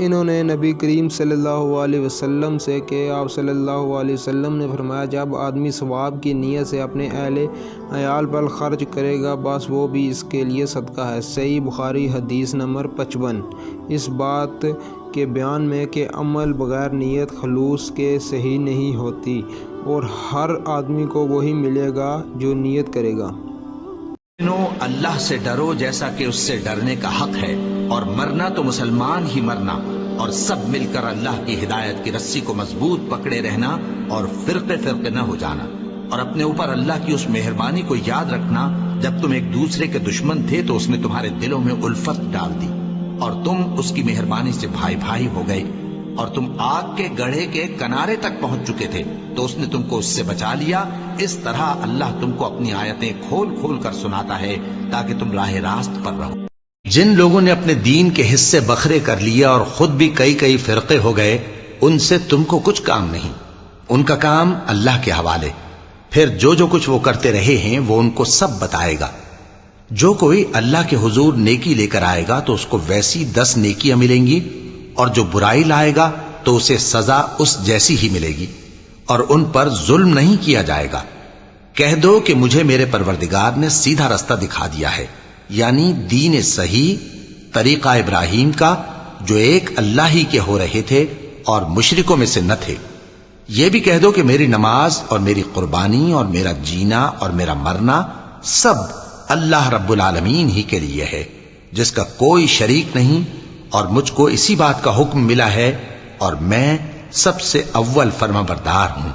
انہوں نے نبی کریم صلی اللہ علیہ وسلم سے کہ آپ صلی اللہ علیہ وسلم نے فرمایا جب آدمی ثواب کی نیت سے اپنے اہل عیال پر خرچ کرے گا بس وہ بھی اس کے لیے صدقہ ہے۔ صحیح بخاری حدیث نمبر 55۔ اس بات کے بیان میں کہ عمل بغیر نیت خلوص کے صحیح نہیں ہوتی اور ہر آدمی کو وہی ملے گا جو نیت کرے گا۔ اللہ سے ڈرو جیسا کہ اس سے ڈرنے کا حق ہے، اور مرنا تو مسلمان ہی مرنا، اور سب مل کر اللہ کی ہدایت کی رسی کو مضبوط پکڑے رہنا اور فرقے فرقے نہ ہو جانا، اور اپنے اوپر اللہ کی اس مہربانی کو یاد رکھنا جب تم ایک دوسرے کے دشمن تھے تو اس نے تمہارے دلوں میں الفت ڈال دی اور تم اس کی مہربانی سے بھائی بھائی ہو گئے، اور تم آگ کے گڑھے کے کنارے تک پہنچ چکے تھے تو اس نے تم کو اس سے بچا لیا۔ اس طرح اللہ تم کو اپنی آیتیں کھول کھول کر سناتا ہے تاکہ تم راہ راست پر رہو۔ جن لوگوں نے اپنے دین کے حصے بکھرے کر لیا اور خود بھی کئی کئی فرقے ہو گئے، ان سے تم کو کچھ کام نہیں، ان کا کام اللہ کے حوالے۔ پھر جو کچھ وہ کرتے رہے ہیں وہ ان کو سب بتائے گا۔ جو کوئی اللہ کے حضور نیکی لے کر آئے گا تو اس کو ویسی 10 نیکیاں ملیں گی، اور جو برائی لائے گا تو اسے سزا اس جیسی ہی ملے گی، اور ان پر ظلم نہیں کیا جائے گا۔ کہہ دو کہ مجھے میرے پروردگار نے سیدھا رستہ دکھا دیا ہے، یعنی دین صحیح، طریقہ ابراہیم کا، جو ایک اللہ ہی کے ہو رہے تھے اور مشرکوں میں سے نہ تھے۔ یہ بھی کہہ دو کہ میری نماز اور میری قربانی اور میرا جینا اور میرا مرنا سب اللہ رب العالمین ہی کے لیے ہے، جس کا کوئی شریک نہیں، اور مجھ کو اسی بات کا حکم ملا ہے، اور میں سب سے اول فرما بردار ہوں۔